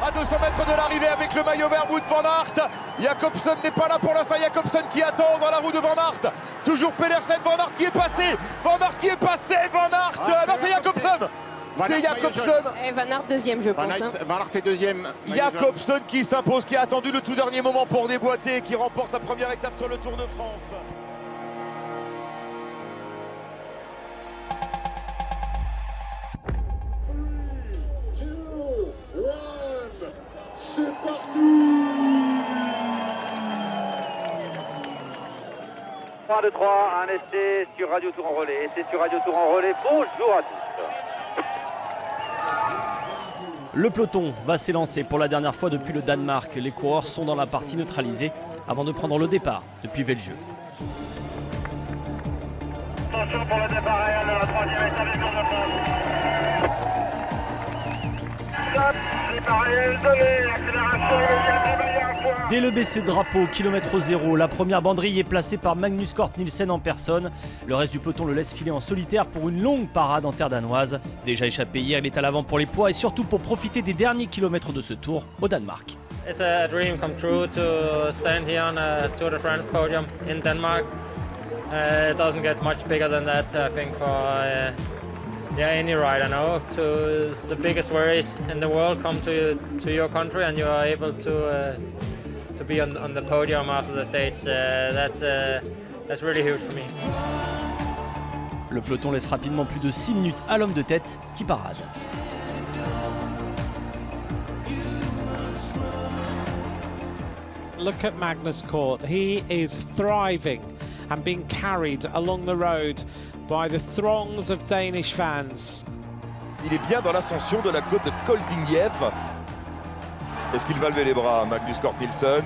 À 200 mètres de l'arrivée avec le maillot vert, Wout van Aert. Jacobsen n'est pas là pour l'instant. Jacobsen qui attend dans la roue de Van Aert. Toujours Pedersen, Van Aert qui est passé. Van Aert qui est passé. Van Aert. Non, c'est Jacobsen. C'est Jacobsen. Et Van Aert deuxième, je pense. Van Aert est deuxième. Jacobsen qui s'impose, qui a attendu le tout dernier moment pour déboîter, qui remporte sa première étape sur le Tour de France. C'est parti. 3, 2, 3, un essai sur Radio Tour en relais. Essai sur Radio Tour en relais. Bonjour à tous. Le peloton va s'élancer pour la dernière fois depuis le Danemark. Les coureurs sont dans la partie neutralisée avant de prendre le départ depuis Veldieu. Attention pour le départ réel de la troisième étape du Tour de France. Stop, départ réel donné, accélération immédiate des meilleures fois. Dès le baisser de drapeau, kilomètre zéro, la première banderille est placée par Magnus Cort Nielsen en personne. Le reste du peloton le laisse filer en solitaire pour une longue parade en terre danoise. Déjà échappé hier, il est à l'avant pour les poids et surtout pour profiter des derniers kilomètres de ce tour au Danemark. It's a dream come true to stand here on a Tour de France podium in Denmark. It doesn't get much bigger than that, I think, for any rider now. To the biggest worries in the world come to your country, and you are able to be on the podium after the stage. That's really huge for me. Le peloton laisse rapidement plus de 6 minutes à l'homme de tête qui parade. Look at Magnus Cort. He is thriving and being carried along the road by the throngs of Danish fans. Il est bien dans l'ascension de la côte de Koldingiev. Est-ce qu'il va lever les bras, Magnus Cort Nielsen?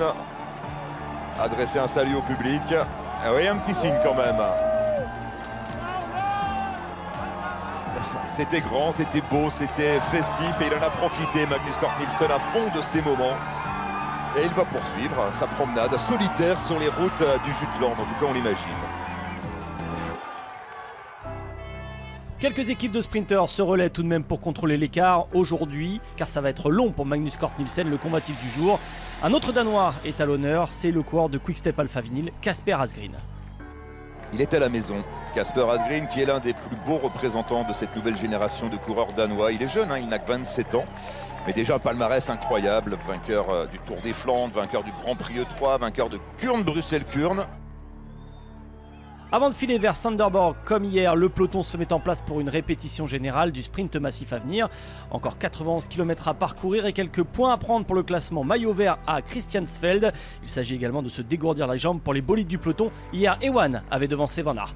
Adresser un salut au public. Ah oui, un petit signe quand même. C'était grand, c'était beau, c'était festif et il en a profité, Magnus Cort Nielsen, à fond de ces moments. Et il va poursuivre sa promenade solitaire sur les routes du Jutland, en tout cas on l'imagine. Quelques équipes de sprinteurs se relaient tout de même pour contrôler l'écart aujourd'hui, car ça va être long pour Magnus Cort Nielsen, le combatif du jour. Un autre Danois est à l'honneur, c'est le coureur de Quick-Step Alpha Vinyl, Kasper Asgreen. Il est à la maison, Kasper Asgreen, qui est l'un des plus beaux représentants de cette nouvelle génération de coureurs danois. Il est jeune, il n'a que 27 ans, mais déjà un palmarès incroyable, vainqueur du Tour des Flandres, vainqueur du Grand Prix E3, vainqueur de Kurn-Bruxelles-Kurn. Avant de filer vers Sanderborg, comme hier, le peloton se met en place pour une répétition générale du sprint massif à venir. Encore 91 km à parcourir et quelques points à prendre pour le classement maillot vert à Christiansfeld. Il s'agit également de se dégourdir les jambes pour les bolides du peloton. Hier, Ewan avait devancé Van Aert.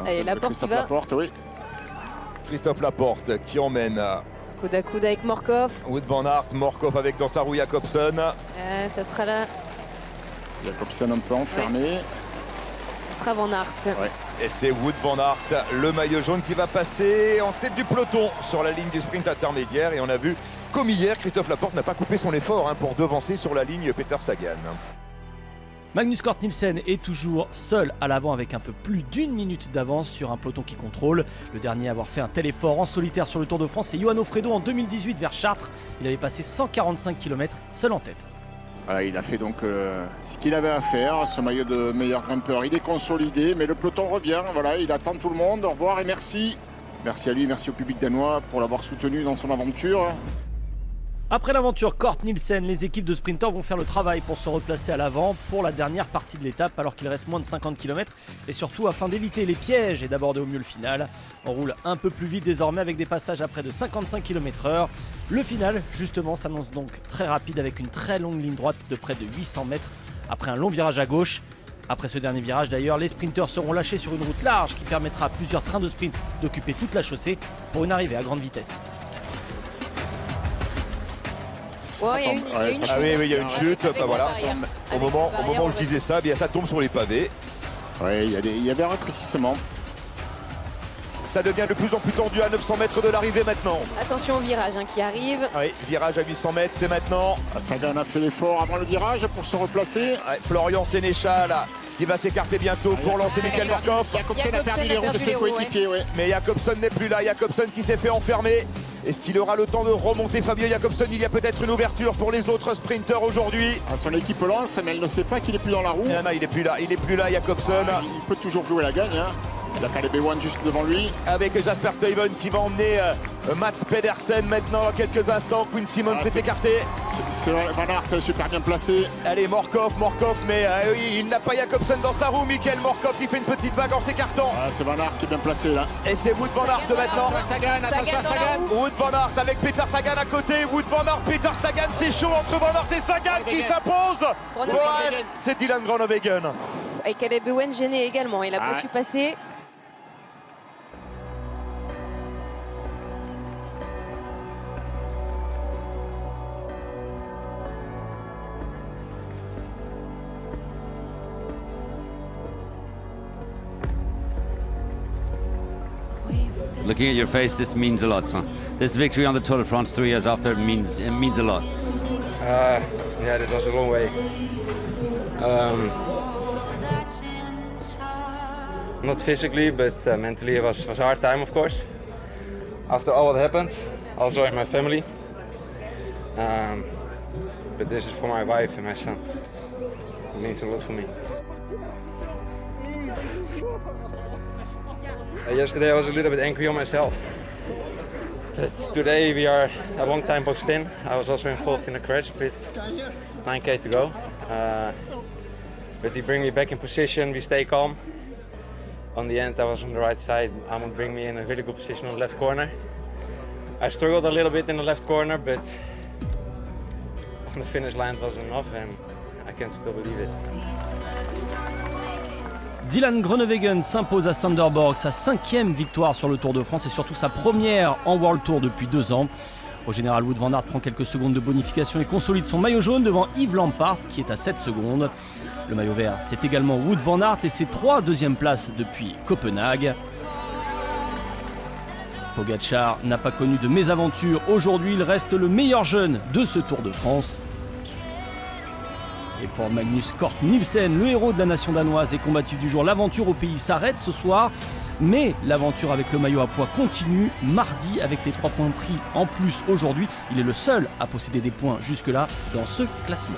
Allez, Laporte, il va. Laporte, oui. Christophe Laporte qui emmène Coude à coude avec Morkov. Wout van Aert, Morkov avec dans sa roue Jacobsen. Ça sera là. Jacobsen un peu enfermé. Ça sera Van Aert. Ouais. Et c'est Wout van Aert, le maillot jaune, qui va passer en tête du peloton sur la ligne du sprint intermédiaire. Et on a vu, comme hier, Christophe Laporte n'a pas coupé son effort pour devancer sur la ligne Peter Sagan. Magnus Cort Nielsen est toujours seul à l'avant avec un peu plus d'1 minute d'avance sur un peloton qui contrôle. Le dernier à avoir fait un tel effort en solitaire sur le Tour de France, c'est Johan Ofredo en 2018 vers Chartres. Il avait passé 145 km seul en tête. Voilà, il a fait donc ce qu'il avait à faire, ce maillot de meilleur grimpeur. Il est consolidé, mais le peloton revient. Voilà, il attend tout le monde. Au revoir et merci. Merci à lui, merci au public danois pour l'avoir soutenu dans son aventure. Après l'aventure Cort Nielsen, les équipes de sprinteurs vont faire le travail pour se replacer à l'avant pour la dernière partie de l'étape alors qu'il reste moins de 50 km et surtout afin d'éviter les pièges et d'aborder au mieux le final. On roule un peu plus vite désormais avec des passages à près de 55 km/h. Le final justement s'annonce donc très rapide avec une très longue ligne droite de près de 800 mètres après un long virage à gauche. Après ce dernier virage d'ailleurs, les sprinteurs seront lâchés sur une route large qui permettra à plusieurs trains de sprint d'occuper toute la chaussée pour une arrivée à grande vitesse. Oh, il y a une chute. Ah oui, il y a une chute. Voilà. Au moment où je disais ça, bien, ça tombe sur les pavés. Oui, il y avait un rétrécissement. Ça devient de plus en plus tendu à 900 mètres de l'arrivée maintenant. Attention au virage qui arrive. Oui, virage à 800 mètres, c'est maintenant. Sagan a fait l'effort avant le virage pour se replacer. Ouais, Florian Sénéchal qui va s'écarter bientôt pour lancer Michael Morkov. Jacobsen a perdu les roues de ses coéquipiers. Ouais. Mais Jacobsen n'est plus là. Jacobsen qui s'est fait enfermer. Est-ce qu'il aura le temps de remonter Fabio Jakobsen? Il y a peut-être une ouverture pour les autres sprinteurs aujourd'hui. Son équipe lance, mais elle ne sait pas qu'il est plus dans la roue. Non, il est plus là, Jakobsen. Il peut toujours jouer la gagne. Hein. Il a Caleb Ewan juste devant lui. Avec Jasper Stuyven qui va emmener Mats Pedersen maintenant dans quelques instants. Quinn Simmons s'est écarté. C'est Van Aert super bien placé. Allez, Morkov, mais oui, il n'a pas Jakobsen dans sa roue. Michael Morkov qui fait une petite vague en s'écartant. C'est Van Aert qui est bien placé là. Et c'est Wout Van Aert maintenant. Attention à Sagan. Wout Van Aert avec Peter Sagan à côté. Wout Van Aert, Peter Sagan, c'est chaud entre Van Aert et Sagan qui s'impose. C'est Dylan Groenewegen. Et Caleb Ewan gêné également, il n'a pas su passer. Looking at your face, this means a lot. Huh? This victory on the Tour de France 3 years after means a lot. Yeah, this was a long way. Not physically, but mentally it was a hard time, of course. After all what happened, also in my family. But this is for my wife and my son. It means a lot for me. Yesterday I was a little bit angry on myself. But today we are a long time boxed in. I was also involved in a crash with 9k to go. But he bring me back in position, we stay calm. On the end I was on the right side. Amund bring me in a really good position on the left corner. I struggled a little bit in the left corner, but on the finish line was enough and I can still believe it. Dylan Groenewegen s'impose à Sanderborg, sa 5e victoire sur le Tour de France et surtout sa première en World Tour depuis 2 ans. Au général, Wout Van Aert prend quelques secondes de bonification et consolide son maillot jaune devant Yves Lampaert qui est à 7 secondes. Le maillot vert, c'est également Wout Van Aert et ses 3 deuxièmes places depuis Copenhague. Pogačar n'a pas connu de mésaventure. Aujourd'hui, il reste le meilleur jeune de ce Tour de France. Et pour Magnus Cort Nielsen, le héros de la nation danoise et combatif du jour, l'aventure au pays s'arrête ce soir. Mais l'aventure avec le maillot à poids continue. Mardi, avec les 3 points pris en plus aujourd'hui, il est le seul à posséder des points jusque-là dans ce classement.